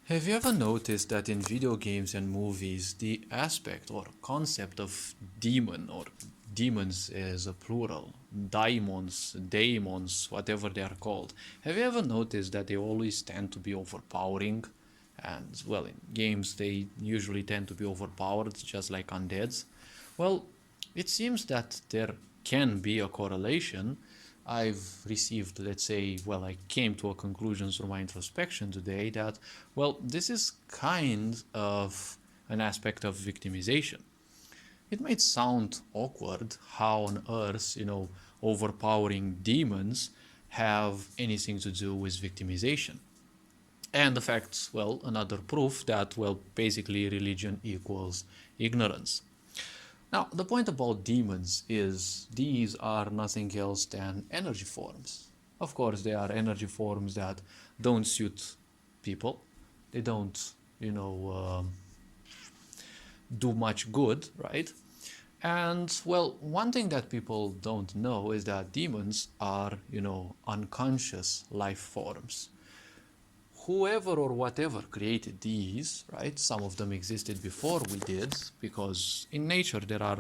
Have you ever noticed that in video games and movies, the aspect or concept of demon or demons is a plural, daemons, whatever they are called. Have you ever noticed that they always tend to be overpowering? And well, in games, they usually tend to be overpowered, just like undeads. Well, it seems that there can be a correlation. I've received, let's say, well, I came to a conclusion through my introspection today that, well, this is kind of an aspect of victimization. It might sound awkward how on earth, overpowering demons have anything to do with victimization. And the fact, well, another proof that, well, basically religion equals ignorance. Now, the point about demons is these are nothing else than energy forms. Of course, they are energy forms that don't suit people. They don't, you know, do much good, right? And well, one thing that people don't know is that demons are, unconscious life forms. Whoever or whatever created these, right? Some of them existed before we did, because in nature there are,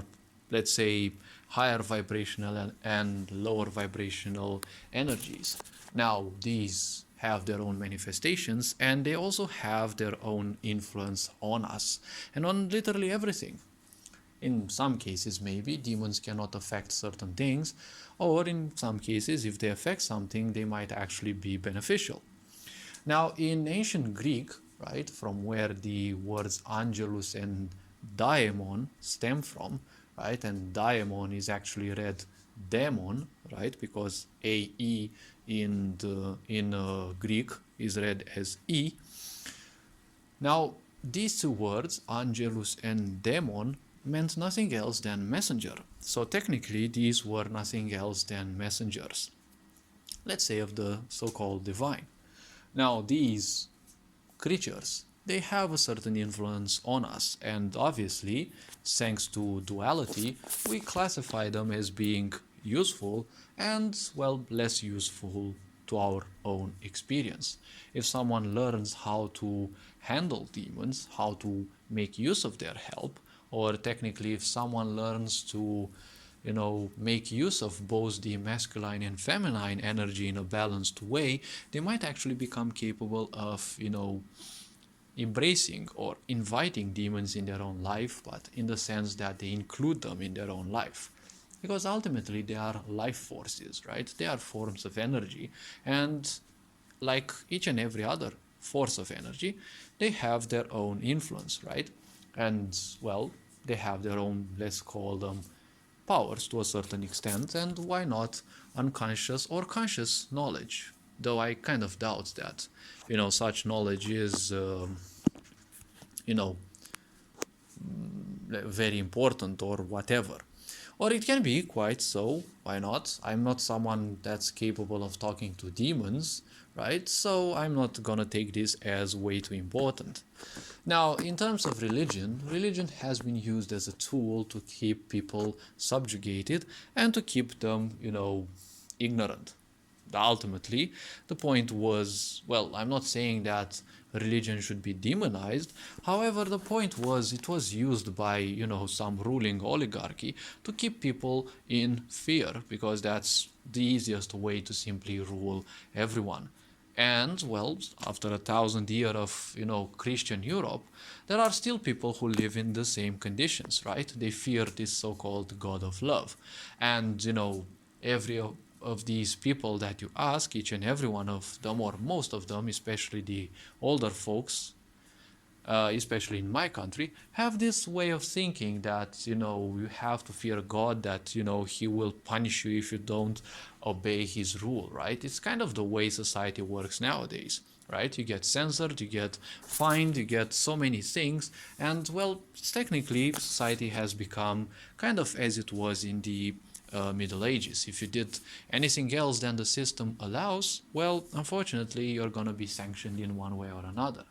let's say, higher vibrational and lower vibrational energies. Now, these have their own manifestations and they also have their own influence on us and on literally everything. In some cases, maybe demons cannot affect certain things, or in some cases, if they affect something, they might actually be beneficial. Now, in ancient Greek, right, from where the words angelus and daemon stem from, right, and daemon is actually read demon, right, because AE in Greek is read as E. Now, these two words, angelus and demon, meant nothing else than messenger. So technically, these were nothing else than messengers, let's say, of the so-called divine. Now, these creatures, they have a certain influence on us, and obviously, thanks to duality, we classify them as being useful and, well, less useful to our own experience. If someone learns how to handle demons, how to make use of their help, or technically if someone learns to make use of both the masculine and feminine energy in a balanced way, they might actually become capable of, embracing or inviting demons in their own life, but in the sense that they include them in their own life. Because ultimately they are life forces, right? They are forms of energy. And like each and every other force of energy, they have their own influence, right? And, well, they have their own, let's call them, powers to a certain extent, and why not unconscious or conscious knowledge, though I kind of doubt that such knowledge is you know very important or whatever. Or it can be quite so, why not? I'm not someone that's capable of talking to demons, right? So I'm not gonna take this as way too important. Now, in terms of religion, religion has been used as a tool to keep people subjugated and to keep them, ignorant. Ultimately, the point was, well, I'm not saying that religion should be demonized. However, the point was it was used by, some ruling oligarchy to keep people in fear, because that's the easiest way to simply rule everyone. And, well, after 1,000 years of, Christian Europe, there are still people who live in the same conditions, right? They fear this so-called God of love. And, every of these people that you ask, each and every one of them, or most of them, especially the older folks, especially in my country, have this way of thinking that, you have to fear God, that, he will punish you if you don't obey his rule, right? It's kind of the way society works nowadays, right? You get censored, you get fined, you get so many things, and, well, technically, society has become kind of as it was in the Middle Ages. If you did anything else than the system allows, well, unfortunately, you're gonna be sanctioned in one way or another.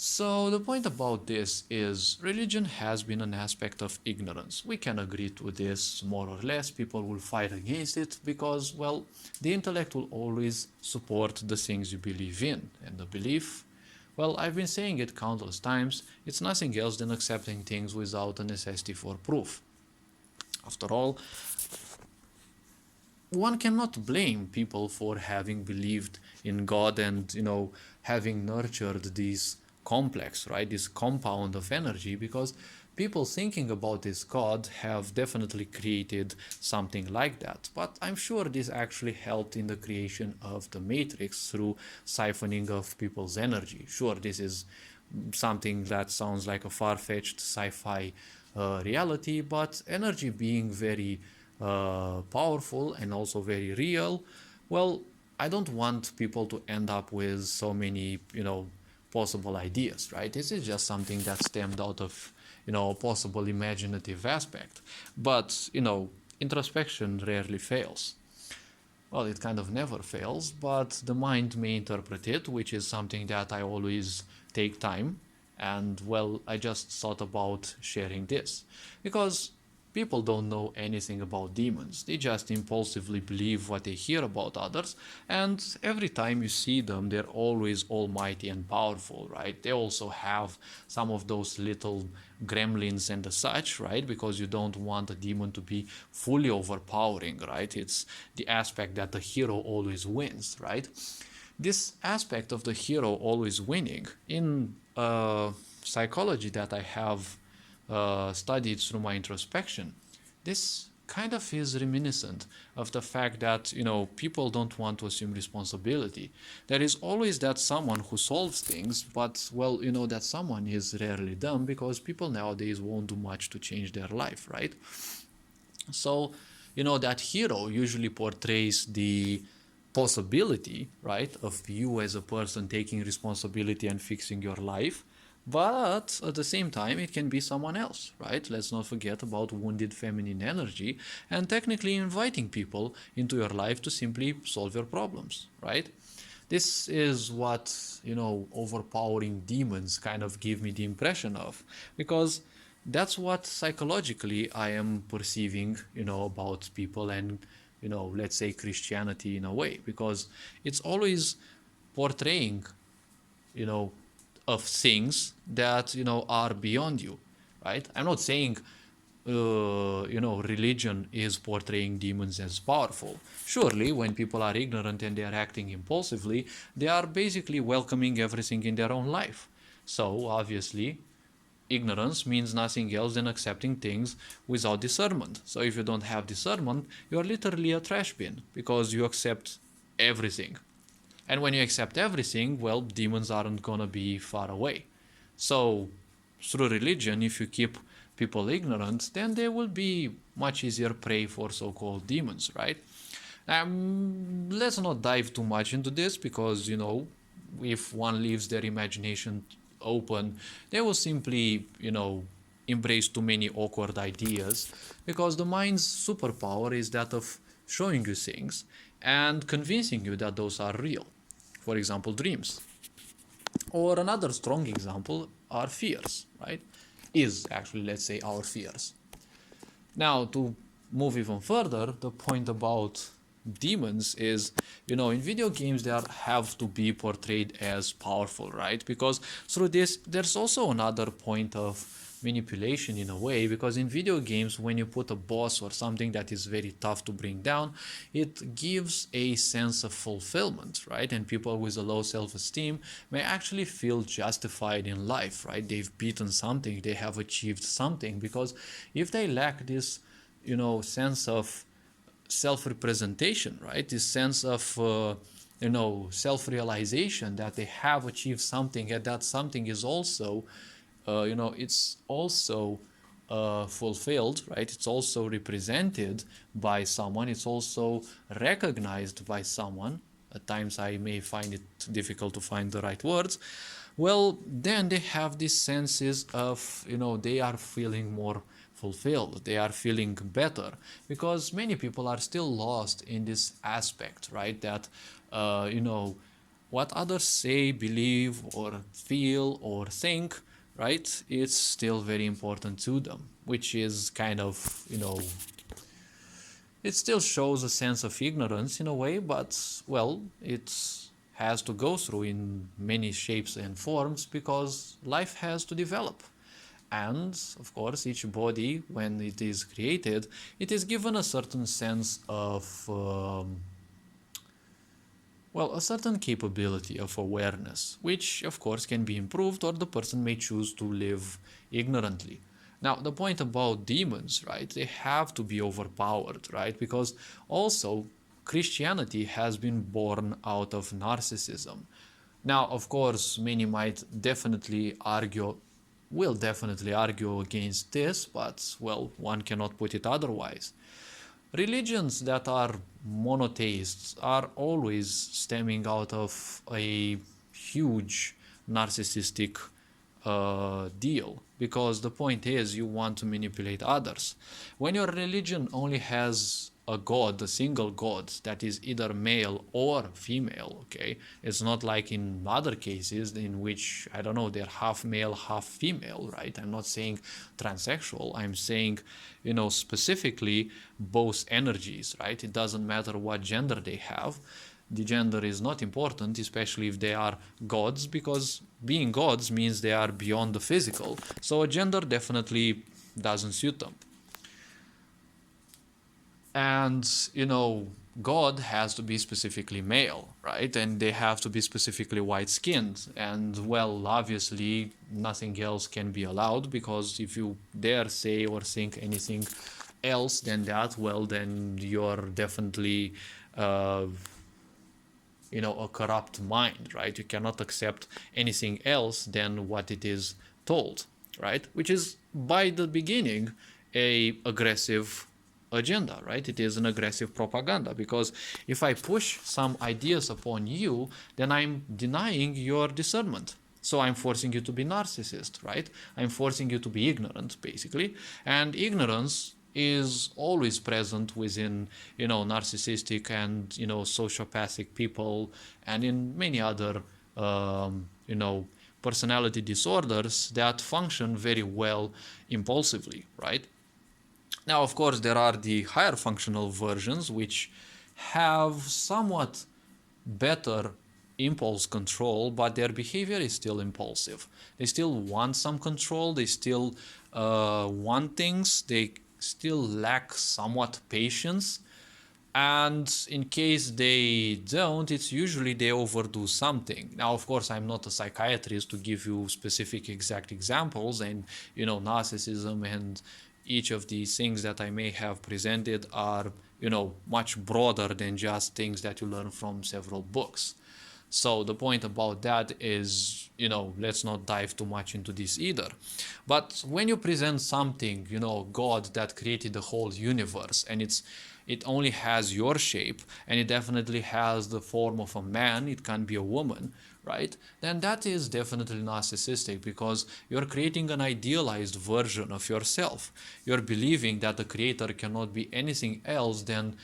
So the point about this is religion has been an aspect of ignorance. We can agree to this more or less. People will fight against it because, well, the intellect will always support the things you believe in. And the belief, well, I've been saying it countless times, it's nothing else than accepting things without a necessity for proof. After all, one cannot blame people for having believed in God and, having nurtured this complex, right? This compound of energy, because people thinking about this God have definitely created something like that. But I'm sure this actually helped in the creation of the Matrix through siphoning of people's energy. Sure, this is something that sounds like a far-fetched sci-fi reality, but energy being very powerful and also very real, well, I don't want people to end up with so many, possible ideas, right? This is just something that stemmed out of, a possible imaginative aspect. But, introspection rarely fails. Well, it kind of never fails, but the mind may interpret it, which is something that I always take time. And well, I just thought about sharing this because people don't know anything about demons. They just impulsively believe what they hear about others, and every time you see them, they're always almighty and powerful, right? They also have some of those little gremlins and the such, right? Because you don't want a demon to be fully overpowering, right? It's the aspect that the hero always wins, right? This aspect of the hero always winning in psychology that I have studied through my introspection, this kind of is reminiscent of the fact that people don't want to assume responsibility. There is always that someone who solves things, but well, that someone is rarely dumb because people nowadays won't do much to change their life, right? So that hero usually portrays the possibility, right, of you as a person taking responsibility and fixing your life. But at the same time, it can be someone else, right? Let's not forget about wounded feminine energy and technically inviting people into your life to simply solve your problems, right? This is what, overpowering demons kind of give me the impression of, because that's what psychologically I am perceiving, about people and, let's say Christianity in a way, because it's always portraying, you know, of things that, are beyond you, right? I'm not saying, religion is portraying demons as powerful. Surely, when people are ignorant and they are acting impulsively, they are basically welcoming everything in their own life. So, obviously, ignorance means nothing else than accepting things without discernment. So if you don't have discernment, you are literally a trash bin because you accept everything. And when you accept everything, well, demons aren't gonna be far away. So through religion, if you keep people ignorant, then they will be much easier prey for so-called demons, right? Let's not dive too much into this because, if one leaves their imagination open, they will simply, embrace too many awkward ideas because the mind's superpower is that of showing you things and convincing you that those are real. For example, dreams. Or another strong example are fears, right? Is actually, let's say, our fears. Now, to move even further, the point about demons is, in video games they have to be portrayed as powerful, right? Because through this, there's also another point of manipulation in a way, because in video games, when you put a boss or something that is very tough to bring down, it gives a sense of fulfillment, right? And people with a low self-esteem may actually feel justified in life, right? They've beaten something, they have achieved something, because if they lack this, sense of self-representation, right? This sense of, self-realization that they have achieved something and that something is also, it's also fulfilled, right? It's also represented by someone. It's also recognized by someone. At times I may find it difficult to find the right words. Well, then they have these senses of, they are feeling more fulfilled, they are feeling better, because many people are still lost in this aspect, right? That, what others say, believe, or feel, or think, right? It's still very important to them, which is kind of, it still shows a sense of ignorance in a way, but, well, it has to go through in many shapes and forms because life has to develop. And of course, each body, when it is created, it is given a certain sense of, well, a certain capability of awareness, which of course can be improved, or the person may choose to live ignorantly. Now, the point about demons, right? They have to be overpowered, right? Because also Christianity has been born out of narcissism. Now, of course, many might definitely argue, will definitely argue against this, but, well, one cannot put it otherwise. Religions that are monotheists are always stemming out of a huge narcissistic deal, because the point is you want to manipulate others. When your religion only has a god, a single god that is either male or female, okay, it's not like in other cases in which, I don't know, they're half male, half female, right? I'm not saying transsexual, I'm saying, specifically both energies, right? It doesn't matter what gender they have. The gender is not important, especially if they are gods, because being gods means they are beyond the physical. So a gender definitely doesn't suit them. And, God has to be specifically male, right? And they have to be specifically white skinned. And, well, obviously, nothing else can be allowed, because if you dare say or think anything else than that, well, then you're definitely, a corrupt mind, right? You cannot accept anything else than what it is told, right? Which is, by the beginning, a aggressive agenda, right? It is an aggressive propaganda, because if I push some ideas upon you, then I'm denying your discernment. So I'm forcing you to be narcissist, right? I'm forcing you to be ignorant, basically. And ignorance is always present within, narcissistic and, sociopathic people, and in many other, personality disorders that function very well impulsively, right? Now, of course, there are the higher functional versions which have somewhat better impulse control, but their behavior is still impulsive. They still want some control, they still want things, they still lack somewhat patience. And in case they don't, it's usually they overdo something. Now, of course, I'm not a psychiatrist to give you specific exact examples, and, narcissism and each of these things that I may have presented are, much broader than just things that you learn from several books. So the point about that is, let's not dive too much into this either. But when you present something, God that created the whole universe, and it only has your shape, and it definitely has the form of a man, it can be a woman, right? Then that is definitely narcissistic, because you're creating an idealized version of yourself. You're believing that the creator cannot be anything else than,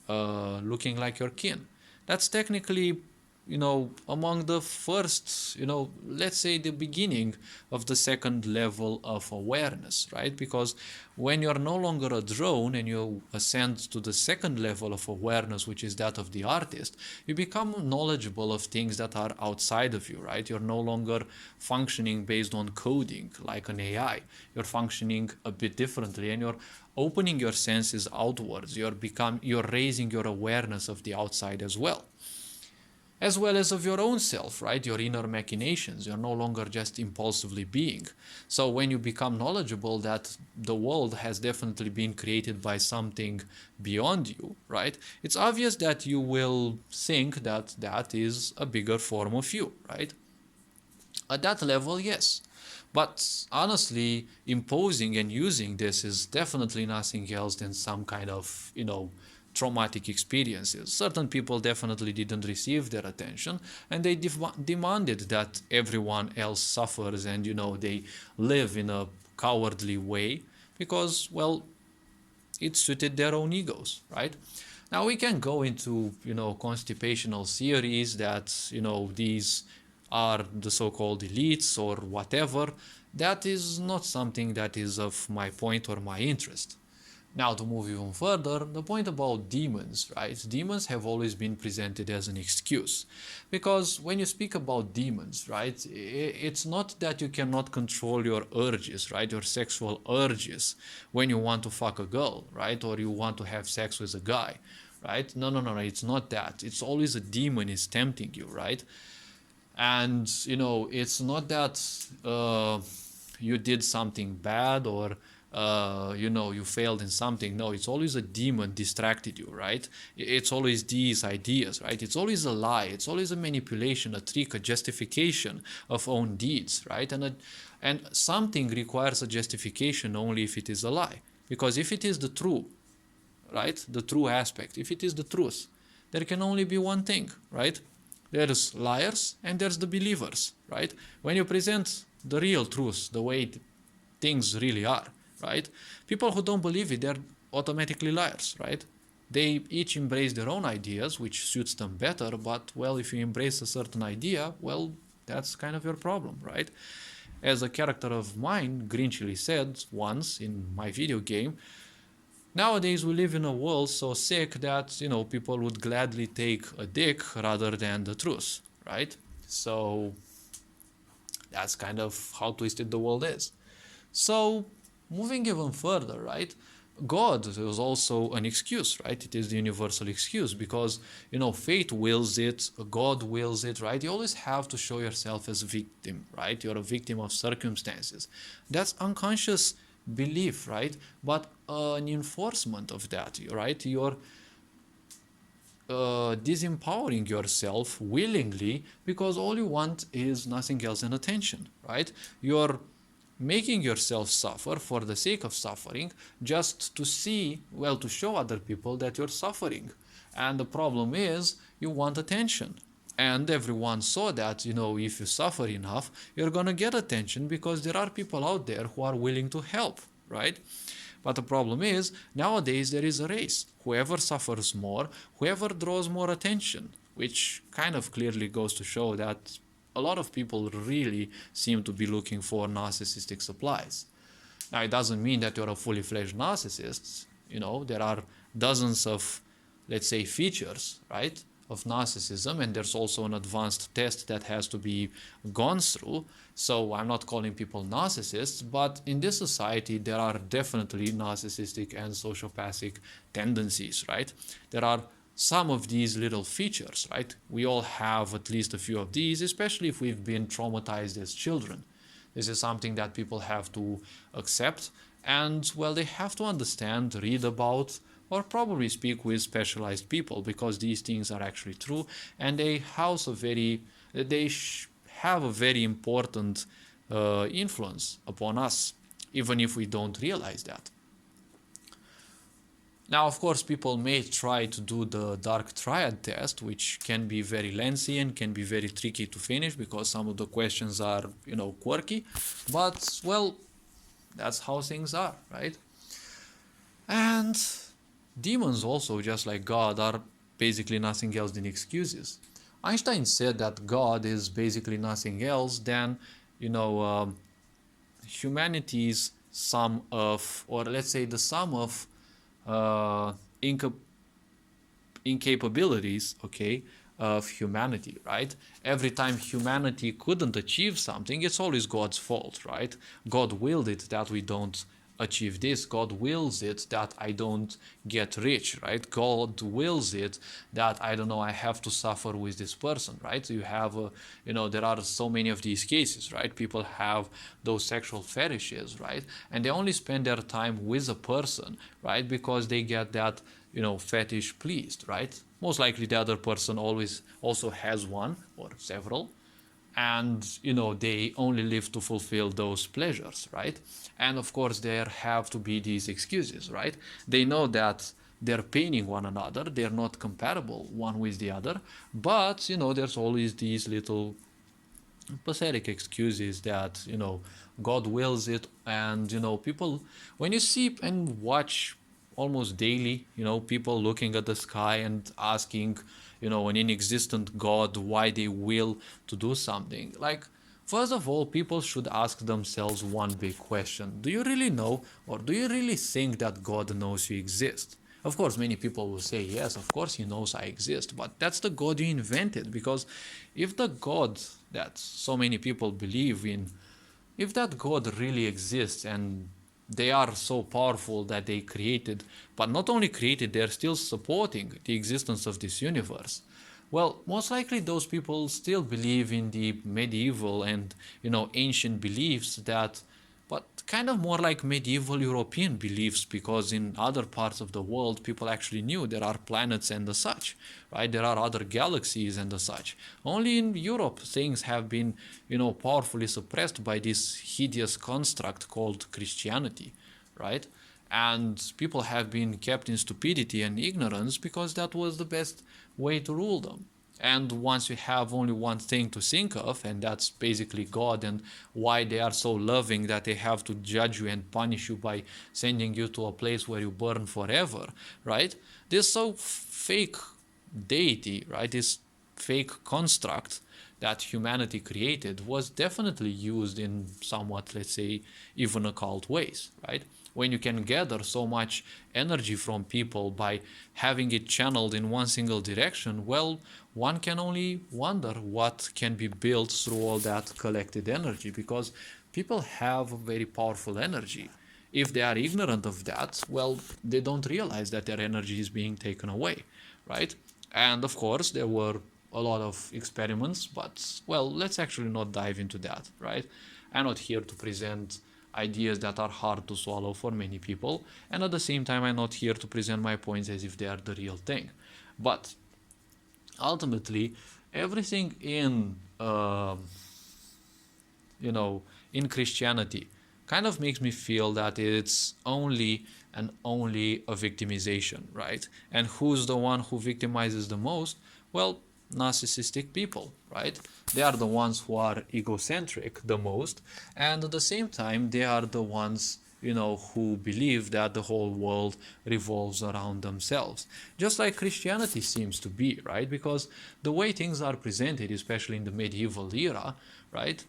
looking like your kin. That's technically, among the first, let's say the beginning of the second level of awareness, right? Because when you're no longer a drone and you ascend to the second level of awareness, which is that of the artist, you become knowledgeable of things that are outside of you, right? You're no longer functioning based on coding like an AI. You're functioning a bit differently, and you're opening your senses outwards. You're raising your awareness of the outside as well as of your own self, right? Your inner machinations. You're no longer just impulsively being. So when you become knowledgeable that the world has definitely been created by something beyond you, right? It's obvious that you will think that that is a bigger form of you, right? At that level, yes. But honestly, imposing and using this is definitely nothing else than some kind of, traumatic experiences. Certain people definitely didn't receive their attention, and they demanded that everyone else suffers and, they live in a cowardly way because, well, it suited their own egos, right? Now we can go into, constipational theories that, these are the so-called elites or whatever. That is not something that is of my point or my interest. Now, to move even further, the point about demons, right? Demons have always been presented as an excuse. Because when you speak about demons, right, it's not that you cannot control your urges, right, your sexual urges when you want to fuck a girl, right, or you want to have sex with a guy, right? No, no, no, no, it's not that. It's always a demon is tempting you, right? And it's not that you did something bad or you failed in something. No, it's always a demon distracted you, right? It's always these ideas, right? It's always a lie. It's always a manipulation, a trick, a justification of own deeds, right? And something requires a justification only if it is a lie, because if it is the true, right, the true aspect, if it is the truth, there can only be one thing, right? There's liars and there's the believers, right? When you present the real truth, the way things really are, right? People who don't believe it, they're automatically liars, right? They each embrace their own ideas, which suits them better, but, well, if you embrace a certain idea, well, that's kind of your problem, right? As a character of mine grinchily said once in my video game, nowadays we live in a world so sick that, people would gladly take a dick rather than the truth, right? So that's kind of how twisted the world is. So, moving even further, right? God is also an excuse, right? It is the universal excuse because, fate wills it, God wills it, right? You always have to show yourself as a victim, right? You're a victim of circumstances. That's unconscious belief, right? But an enforcement of that, right? You're disempowering yourself willingly because all you want is nothing else than attention, right? You're making yourself suffer for the sake of suffering just to see, well, to show other people that you're suffering. And the problem is you want attention. And everyone saw that, if you suffer enough, you're gonna get attention because there are people out there who are willing to help, right? But the problem is, nowadays there is a race. Whoever suffers more, whoever draws more attention, which kind of clearly goes to show that a lot of people really seem to be looking for narcissistic supplies. Now, it doesn't mean that you're a fully fledged narcissist. There are dozens of, let's say, features, right, of narcissism, and there's also an advanced test that has to be gone through. So I'm not calling people narcissists, but in this society, there are definitely narcissistic and sociopathic tendencies, right? There are some of these little features, right? We all have at least a few of these, especially if we've been traumatized as children. This is something that people have to accept and, well, they have to understand, read about, or probably speak with specialized people because these things are actually true and they have a very important influence upon us, even if we don't realize that. Now, of course, people may try to do the dark triad test, which can be very lengthy and can be very tricky to finish because some of the questions are, quirky. But, well, that's how things are, right? And demons also, just like God, are basically nothing else than excuses. Einstein said that God is basically nothing else than, humanity's sum of, or let's say the sum of uh, incapabilities, okay, of humanity, right? Every time humanity couldn't achieve something, it's always God's fault, right? God willed it that we don't achieve this. God wills it that I don't get rich, right? God wills it that, I don't know, I have to suffer with this person, right? You have, there are so many of these cases, right? People have those sexual fetishes, right? And they only spend their time with a person, right? Because they get that, fetish pleased, right? Most likely the other person always also has one or several, and they only live to fulfill those pleasures, right? And of course there have to be these excuses, right? They know that they're paining one another, they're not compatible one with the other, but there's always these little pathetic excuses that God wills it. And people, when you see and watch almost daily, people looking at the sky and asking, an inexistent God why they will to do something. Like, first of all, people should ask themselves one big question. Do you really know, or do you really think that God knows you exist? Of course, many people will say, yes, of course he knows I exist, but that's the God you invented. Because if the God that so many people believe in, if that God really exists and they are so powerful that they created, but not only created, they're still supporting the existence of this universe. Well, most likely those people still believe in the medieval and, ancient beliefs that, but kind of more like medieval European beliefs, because in other parts of the world, people actually knew there are planets and the such, right? There are other galaxies and the such. Only in Europe, things have been, powerfully suppressed by this hideous construct called Christianity, right? And people have been kept in stupidity and ignorance because that was the best way to rule them. And once you have only one thing to think of, and that's basically God and why they are so loving that they have to judge you and punish you by sending you to a place where you burn forever, right? This so fake deity, right? This fake construct that humanity created was definitely used in somewhat, let's say, even occult ways, right? When you can gather so much energy from people by having it channeled in one single direction, well, one can only wonder what can be built through all that collected energy, because people have very powerful energy. If they are ignorant of that, well, they don't realize that their energy is being taken away, right? And of course, there were a lot of experiments, but well, let's actually not dive into that, right? I'm not here to present ideas that are hard to swallow for many people, and at the same time, I'm not here to present my points as if they are the real thing. But ultimately, everything in Christianity kind of makes me feel that it's only and only a victimization, right? And who's the one who victimizes the most? Well, narcissistic people, right? They are the ones who are egocentric the most, and at the same time, they are the ones, who believe that the whole world revolves around themselves. Just like Christianity seems to be, right? Because the way things are presented, especially in the medieval era, right?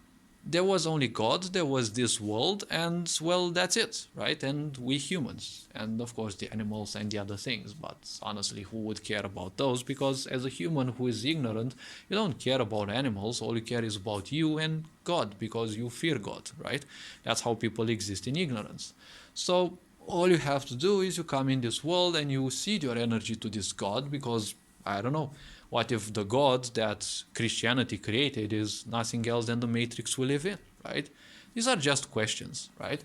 There was only God, there was this world, and well, that's it, right? And we humans, and of course the animals and the other things. But honestly, who would care about those? Because as a human who is ignorant, you don't care about animals, all you care is about you and God, because you fear God, right? That's how people exist in ignorance. So all you have to do is you come in this world and you seed your energy to this God, because I don't know, what if the God that Christianity created is nothing else than the matrix we live in, right? These are just questions, right?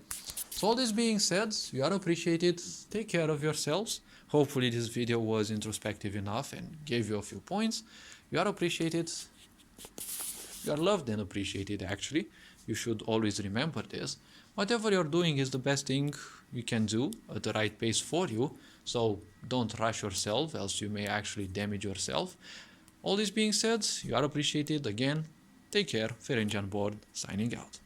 So all this being said, you are appreciated. Take care of yourselves. Hopefully this video was introspective enough and gave you a few points. You are appreciated. You are loved and appreciated, actually. You should always remember this. Whatever you're doing is the best thing you can do at the right pace for you. So don't rush yourself, else you may actually damage yourself. All this being said, you are appreciated. Again, take care. Ferenc on board, signing out.